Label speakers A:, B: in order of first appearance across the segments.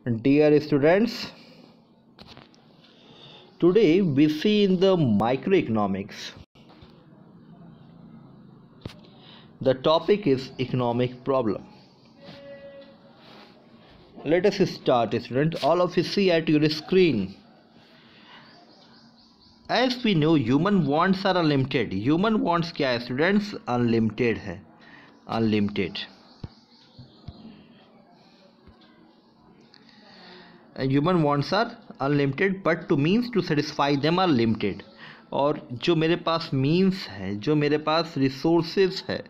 A: Dear students, today we see in the microeconomics. The topic is economic problem. Let us start, student. All of you see at your screen. As we know, human wants are unlimited. Human wants क्या है students? Unlimited है. Unlimited. Human wants are unlimited, but to means to satisfy them are limited. और जो मेरे पास means है, जो मेरे पास resources है,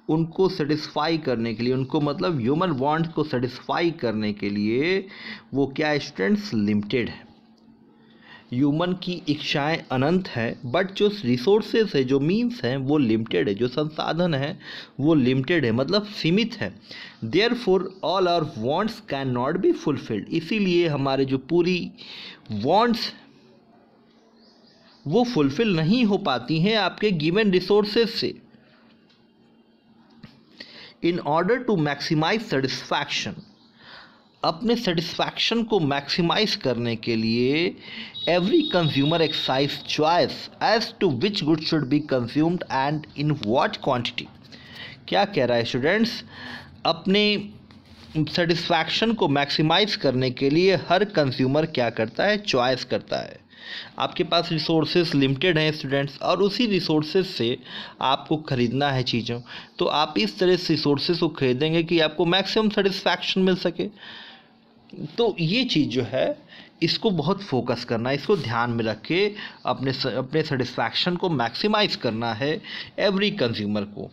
A: उनको सेटिस्फाई करने के लिए, उनको मतलब ह्यूमन वांट्स को सेटिस्फाई करने के लिए वो क्या स्टूडेंट्स लिमिटेड है. ह्यूमन की इच्छाएं अनंत है, बट जो रिसोर्सेज है, जो मीन्स हैं, वो लिमिटेड है. जो संसाधन है वो लिमिटेड है, मतलब सीमित है. Therefore all our wants can not be fulfilled. इसीलिए हमारे जो पूरी वांट्स वो फुलफिल नहीं हो पाती हैं आपके गिवन रिसोर्सेज से. In order to maximize satisfaction, अपने सेटिस्फैक्शन को मैक्सिमाइज करने के लिए every consumer exercise choice as to which good should be consumed and in what quantity. क्या कह रहा है स्टूडेंट्स? अपने सेटिस्फैक्शन को मैक्सिमाइज करने के लिए हर कंज्यूमर क्या करता है? चॉइस करता है. आपके पास रिसोर्सेज लिमिटेड हैं स्टूडेंट्स, और उसी रिसोर्सेज से आपको ख़रीदना है चीज़ों, तो आप इस तरह से रिसोर्सेज को खरीदेंगे कि आपको मैक्सिमम सेटिस्फैक्शन मिल सके. तो ये चीज़ जो है इसको बहुत फोकस करना है, इसको ध्यान में रख के अपने सेटिस्फैक्शन को मैक्सिमाइज करना है एवरी कंज्यूमर को.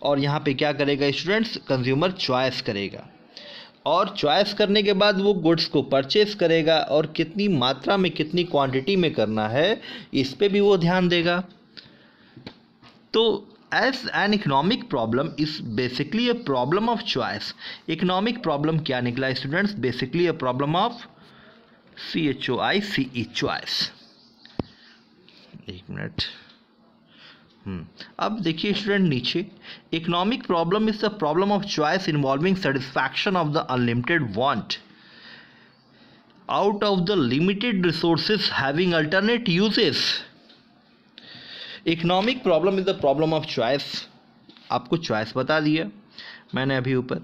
A: और यहाँ पे क्या करेगा स्टूडेंट्स? कंज्यूमर चॉइस करेगा, और चॉइस करने के बाद वो गुड्स को परचेस करेगा, और कितनी मात्रा में, कितनी क्वांटिटी में करना है इस पे भी वो ध्यान देगा. तो as an economic problem is basically a problem of choice. Economic problem क्या निकला students? Basically a problem of CHOICE, choice. एक मिनट. अब देखिए स्टूडेंट नीचे, economic problem is the problem of choice involving satisfaction of the unlimited want out of the limited resources having alternate uses. Economic problem is the problem of choice. आपको choice बता दिया मैंने अभी ऊपर.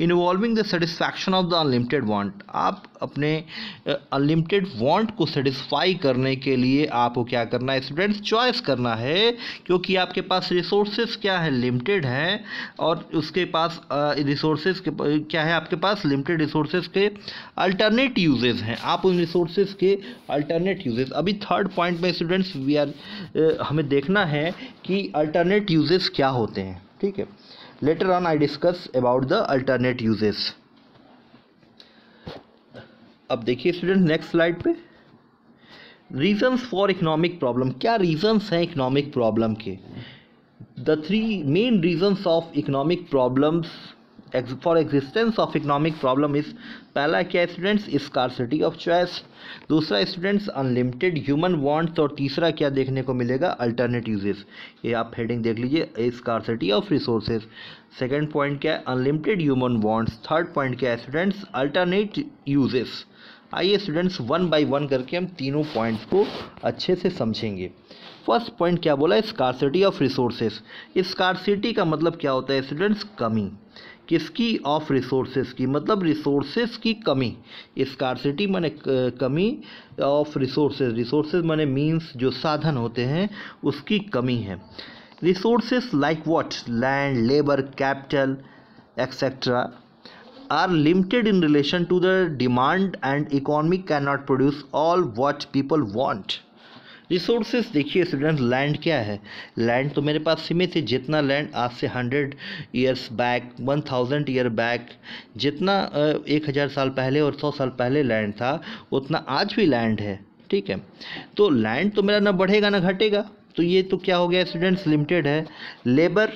A: Involving the satisfaction of the unlimited want, आप अपने unlimited want को satisfy करने के लिए आपको क्या करना है स्टूडेंट्स? चॉइस करना है, क्योंकि आपके पास रिसोर्सेज क्या है? लिमिटेड हैं, और उसके पास रिसोर्सेज क्या है? आपके पास लिमिटेड रिसोर्सेज के अल्टरनेट यूजेस हैं. आप उन रिसोर्सेज के अल्टरनेट यूजेस, अभी थर्ड पॉइंट में स्टूडेंट्स हमें देखना है कि अल्टरनेट यूजेस क्या होते हैं. ठीक है, later on I discuss about the alternate uses. अब देखिए स्टूडेंट नेक्स्ट स्लाइड पे, रीजंस फॉर इकोनॉमिक प्रॉब्लम. क्या रीजंस हैं इकोनॉमिक प्रॉब्लम के? The three main reasons of economic problems for existence of economic problem is, पहला क्या है students? Scarcity of choice. दूसरा स्टूडेंट्स अनलिमिटेड ह्यूमन वांट्स. और तीसरा क्या देखने को मिलेगा? Alternate uses. ये आप हेडिंग देख लीजिए, scarcity of resources. Second point क्या है? Unlimited human wants. Third point क्या है स्टूडेंट्स? Alternate uses. आइए स्टूडेंट्स वन बाय वन करके हम तीनों पॉइंट्स को अच्छे से समझेंगे. फर्स्ट पॉइंट क्या बोला है? Scarcity of resources. स्कार्सिटी का मतलब क्या होता है स्टूडेंट्स? कमी. किसकी? ऑफ रिसोर्सेज की, मतलब रिसोर्सेज की कमी. स्कार्सिटी माने कमी, ऑफ रिसोर्सेज, रिसोर्सेज माने मीन्स, जो साधन होते हैं उसकी कमी है. Resources like what? Land, labour, capital etcetera are limited in relation to the demand and economy cannot produce all what people want. Resources देखिए स्टूडेंट, लैंड क्या है? लैंड तो मेरे पास सीमित है. जितना लैंड आज से 100 ईयर्स बैक, 1000 ईयर बैक, जितना 1000 साल पहले और 100 साल पहले लैंड था, उतना आज भी लैंड है. ठीक है, तो लैंड तो मेरा ना बढ़ेगा ना घटेगा. तो ये तो क्या हो गया स्टूडेंट्स? लिमिटेड है. लेबर,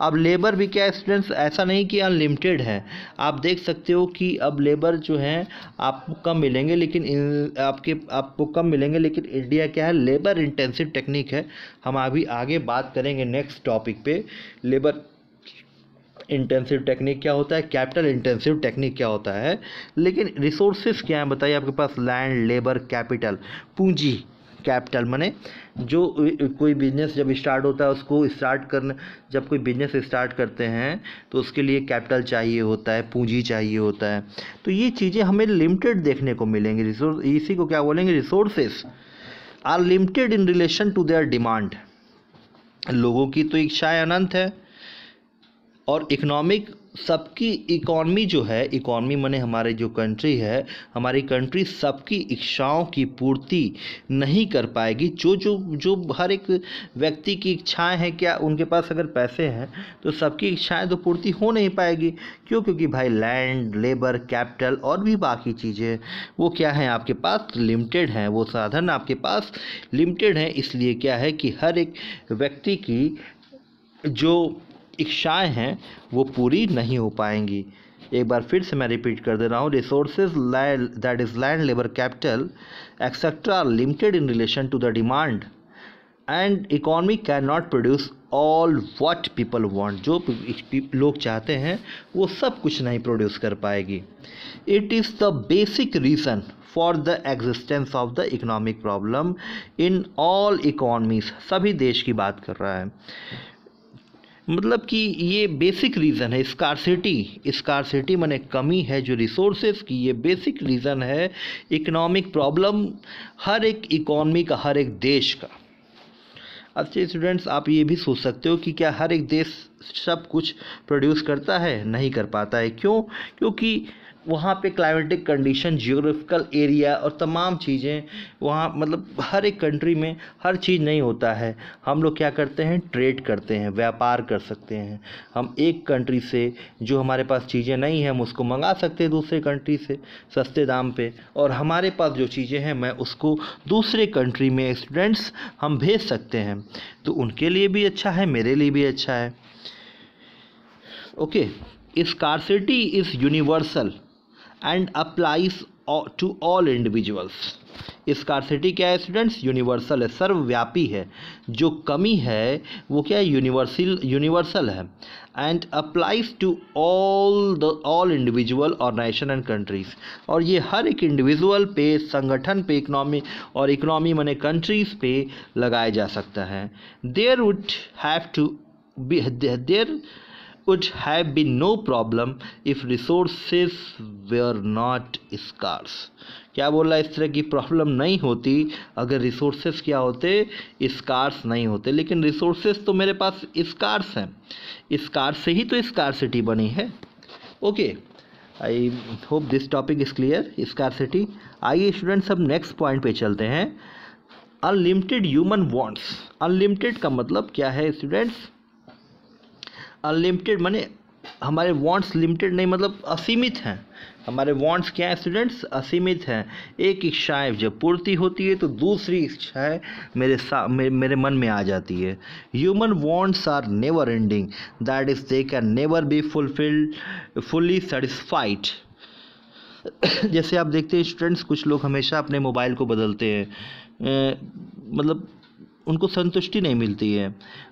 A: अब लेबर भी क्या है स्टूडेंट्स? ऐसा नहीं कि अनलिमिटेड है. आप देख सकते हो कि अब लेबर जो हैं आपको कम मिलेंगे, लेकिन आपको कम मिलेंगे, लेकिन इंडिया क्या है? लेबर इंटेंसिव टेक्निक है. हम अभी आगे बात करेंगे नेक्स्ट टॉपिक पे लेबर इंटेंसिव टेक्निक क्या होता है, कैपिटल इंटेंसिव टेक्निक क्या होता है। लेकिन रिसोर्सेज क्या है बताइए, आपके पास लैंड, लेबर, कैपिटल, पूंजी। कैपिटल माने जो कोई बिजनेस जब स्टार्ट होता है उसको स्टार्ट करने, जब कोई बिजनेस स्टार्ट करते हैं तो उसके लिए कैपिटल चाहिए होता है, पूंजी चाहिए होता है। तो ये चीज़ें हमें लिमिटेड देखने को मिलेंगी। रिसोर्स, इसी को क्या बोलेंगे, resources are limited in relation to their demand. लोगों की तो इच्छाएं अनंत है, और इकोनॉमिक, सबकी इकॉनमी जो है, इकॉनमी माने हमारे जो कंट्री है, हमारी कंट्री सबकी इच्छाओं की पूर्ति नहीं कर पाएगी। जो जो जो हर एक व्यक्ति की इच्छाएं हैं, क्या उनके पास अगर पैसे हैं तो सबकी इच्छाएं तो पूर्ति हो नहीं पाएगी। क्यों? क्योंकि भाई लैंड, लेबर, कैपिटल और भी बाकी चीज़ें वो क्या हैं, आपके पास लिमिटेड हैं, वो साधन आपके पास लिमिटेड हैं। इसलिए क्या है कि हर एक व्यक्ति की जो इच्छाएं हैं वो पूरी नहीं हो पाएंगी। एक बार फिर से मैं रिपीट कर दे रहा हूँ, resources that is land, labour, capital etcetera are limited in relation to the demand and economy can not produce all what people want. जो लोग चाहते हैं वो सब कुछ नहीं प्रोड्यूस कर पाएगी। It is the basic reason for the existence of the economic problem in all economies. सभी देश की बात कर रहा है, मतलब कि ये बेसिक रीज़न है। स्कार्सिटी माने कमी है जो रिसोर्सेज की, ये बेसिक रीज़न है इकोनॉमिक प्रॉब्लम हर एक इकॉनमी का, हर एक देश का। अच्छे स्टूडेंट्स, आप ये भी सोच सकते हो कि क्या हर एक देश सब कुछ प्रोड्यूस करता है? नहीं कर पाता है। क्यों? क्योंकि वहाँ पे क्लाइमेटिक कंडीशन, जियोग्राफिकल एरिया और तमाम चीज़ें वहाँ, मतलब हर एक कंट्री में हर चीज़ नहीं होता है। हम लोग क्या करते हैं, ट्रेड करते हैं, व्यापार कर सकते हैं। हम एक कंट्री से जो हमारे पास चीज़ें नहीं हैं हम उसको मंगा सकते हैं दूसरे कंट्री से सस्ते दाम पे, और हमारे पास जो चीज़ें हैं मैं उसको दूसरे कंट्री में स्टूडेंट्स हम भेज सकते हैं। तो उनके लिए भी अच्छा है, मेरे लिए भी अच्छा है। Okay, scarcity is universal and applies to all individuals. Scarcity क्या है स्टूडेंट्स? यूनिवर्सल है, सर्वव्यापी है। जो कमी है वो क्या है, यूनिवर्सल है। And applies to all individual और नेशन एंड कंट्रीज। और ये हर एक इंडिविजुअल पे, संगठन पे, इकनॉमी, और इकनॉमी माने कंट्रीज पे लगाया जा सकता है। There would have been no problem if resources were not scarce। क्या बोल रहा है, इस तरह की प्रॉब्लम नहीं होती अगर रिसोर्सेज क्या होते, स्कार्स नहीं होते। लेकिन रिसोर्सेज तो मेरे पास स्कार्स हैं, स्कार्स से ही तो स्कार्सिटी बनी है। Okay, I hope this topic is clear, scarcity. आइए स्टूडेंट्स अब नेक्स्ट पॉइंट पे चलते हैं, अनलिमिटेड ह्यूमन वांट्स। अनलिमिटेड का मतलब क्या है स्टूडेंट्स? अनलिमिटेड माने हमारे वांट्स लिमिटेड नहीं, मतलब असीमित हैं। हमारे वांट्स क्या है स्टूडेंट्स? असीमित हैं। एक इच्छाएं जब पूर्ति होती है तो दूसरी इच्छाएं मेरे मन में आ जाती है। Human wants are never ending, that is they can never be fully satisfied. जैसे आप देखते हैं स्टूडेंट्स, कुछ लोग हमेशा अपने मोबाइल को बदलते हैं, मतलब उनको संतुष्टि नहीं मिलती है।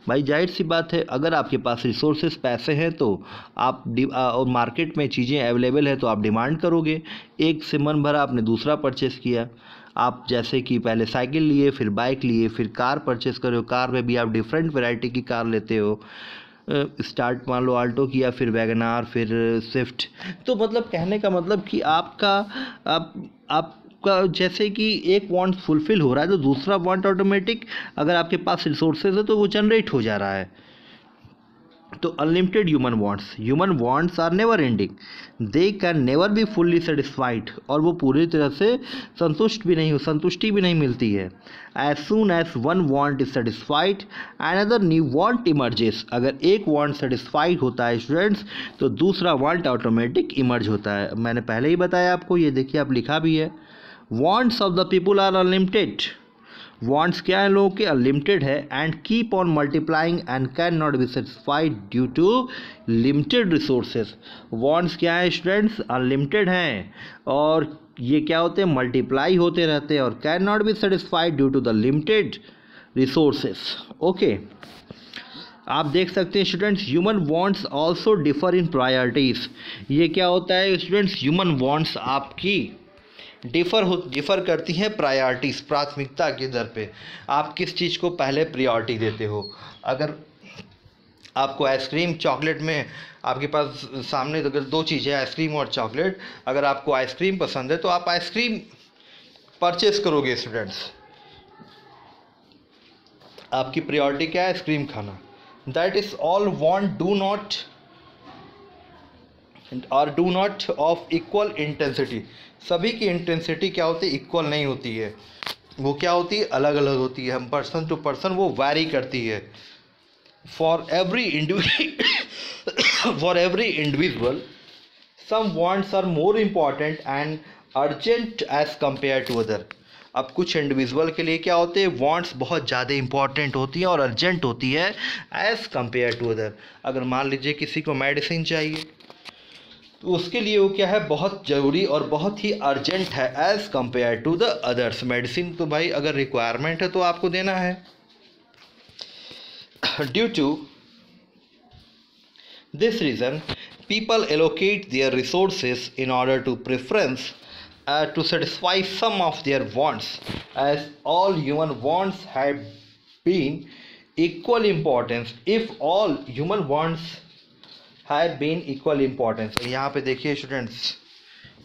A: भाई जाहिर सी बात है, अगर आपके पास रिसोर्सेज, पैसे हैं तो आप और मार्केट में चीज़ें अवेलेबल है तो आप डिमांड करोगे। एक से मन भरा आपने दूसरा परचेस किया, आप जैसे कि पहले साइकिल लिए, फिर बाइक लिए, फिर कार परचेस करो। कार में भी आप डिफरेंट वैरायटी की कार लेते हो। स्टार्ट मान लो आल्टो किया, फिर वैगनार, फिर स्विफ्ट। तो मतलब कहने का मतलब कि आपका जैसे कि एक वांट फुलफिल हो रहा है तो दूसरा वांट ऑटोमेटिक, अगर आपके पास रिसोर्सेज है तो वो जनरेट हो जा रहा है। तो unlimited human wants are never ending, they can never be fully satisfied. और वो पूरी तरह से संतुष्टि भी नहीं मिलती है। As soon as one want is satisfied another new want emerges. अगर एक वांट सेटिस्फाइड होता है स्टूडेंट्स तो दूसरा वांट ऑटोमेटिक इमर्ज होता है। मैंने पहले ही बताया आपको, ये देखिए आप लिखा भी है, wants of the people are unlimited. Wants क्या है लोगों के? अनलिमिटेड है। And keep on multiplying and can not be satisfied due to limited resources. Wants क्या है स्टूडेंट्स? अनलिमिटेड हैं, और ये क्या होते हैं? मल्टीप्लाई होते रहते हैं, और can not be satisfied due to the limited resources. Okay, आप देख सकते हैं students, human wants also differ in priorities. ये क्या होता है स्टूडेंट्स, ह्यूमन वांट्स आपकी डिफ़र करती हैं प्रायोरिटीज़, प्राथमिकता के दर पे। आप किस चीज़ को पहले प्रायोरिटी देते हो। अगर आपको आइसक्रीम चॉकलेट में आपके पास सामने अगर दो चीज़ें आइसक्रीम और चॉकलेट, अगर आपको आइसक्रीम पसंद है तो आप आइसक्रीम परचेस करोगे स्टूडेंट्स। आपकी प्रायोरिटी क्या है, आइसक्रीम खाना। That is all want do not of equal intensity. सभी की इंटेंसिटी क्या होती है, इक्वल नहीं होती है, वो क्या होती है, अलग अलग होती है। हम पर्सन टू पर्सन वो वैरी करती है। For every individual some wants are more important and urgent as compare to other. अब कुछ इंडिविजुअल के लिए क्या होते हैं, वांट्स बहुत ज़्यादा इंपॉर्टेंट होती हैं और अर्जेंट होती है एज़ कम्पेयर टू अदर। अगर मान लीजिए किसी को मेडिसिन चाहिए तो उसके लिए वो क्या है, बहुत ज़रूरी और बहुत ही अर्जेंट है as compare to the others. Medicine तो भाई अगर रिक्वायरमेंट है तो आपको देना है। Due to this reason people allocate their resources in order to preference to satisfy some of their wants, as all human wants have been equal importance. If all human wants have been equal importance, यहाँ पे देखिए students,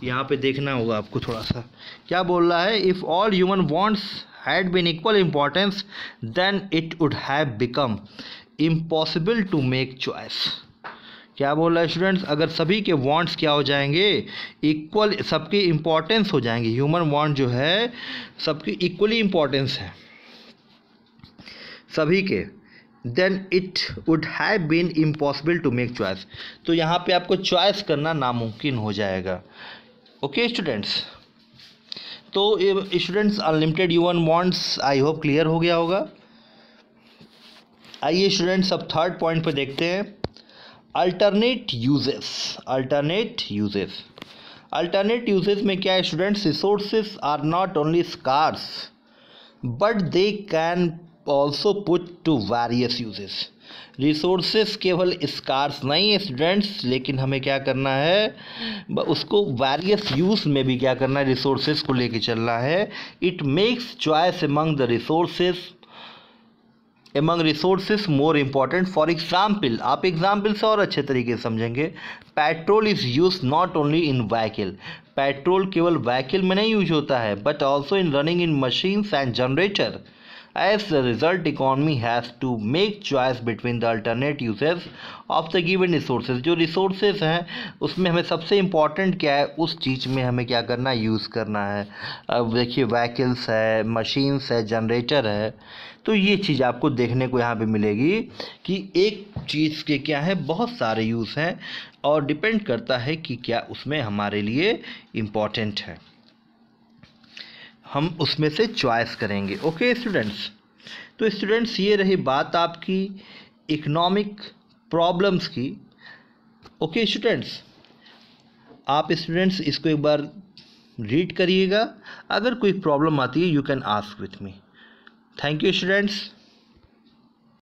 A: यहाँ पे देखना होगा आपको थोड़ा सा, क्या बोल रहा है, if all human wants had been equal importance then it would have become impossible to make choice. क्या बोल रहा है स्टूडेंट्स, अगर सभी के वांट्स क्या हो जाएंगे, इक्वल, सबके इम्पोर्टेंस हो जाएंगे, ह्यूमन वांट जो है सबकी इक्वली इम्पोर्टेंस है सभी के, then it would have been impossible to make choice. तो यहाँ पे आपको चॉइस करना नामुमकिन हो जाएगा। ओके स्टूडेंट्स, तो students unlimited human wants I hope clear हो गया होगा। आइए स्टूडेंट्स अब थर्ड पॉइंट पे देखते हैं, अल्टरनेट यूजेस में क्या है students, resources are not only scarce but they can also put to various uses. Resources केवल स्कार्स नहीं है स्टूडेंट्स, लेकिन हमें क्या करना है, उसको वेरियस यूज में भी क्या करना है, रिसोर्सेज को लेके चलना है। It makes choice among resources more important. For example, आप एग्जाम्पल से और अच्छे तरीके से समझेंगे, petrol is use not only in vehicle. Petrol केवल व्हीकल में नहीं यूज होता है but also in running in machines and generator. As a result, economy has to make choice between the alternate uses of the given resources. जो resources हैं उसमें हमें सबसे important क्या है, उस चीज़ में हमें क्या करना है, यूज़ करना है। अब देखिए व्हीकल्स है, मशीन्स है, जनरेटर है, तो ये चीज़ आपको देखने को यहाँ पे मिलेगी कि एक चीज़ के क्या है, बहुत सारे यूज़ हैं और डिपेंड करता है कि क्या उसमें हमारे लिए इम्पॉर्टेंट है, हम उसमें से चॉइस करेंगे। ओके स्टूडेंट्स, तो स्टूडेंट्स ये रही बात आपकी इकोनॉमिक प्रॉब्लम्स की। ओके स्टूडेंट्स, आप स्टूडेंट्स इसको एक बार रीड करिएगा, अगर कोई प्रॉब्लम आती है you can ask with me. Thank you students.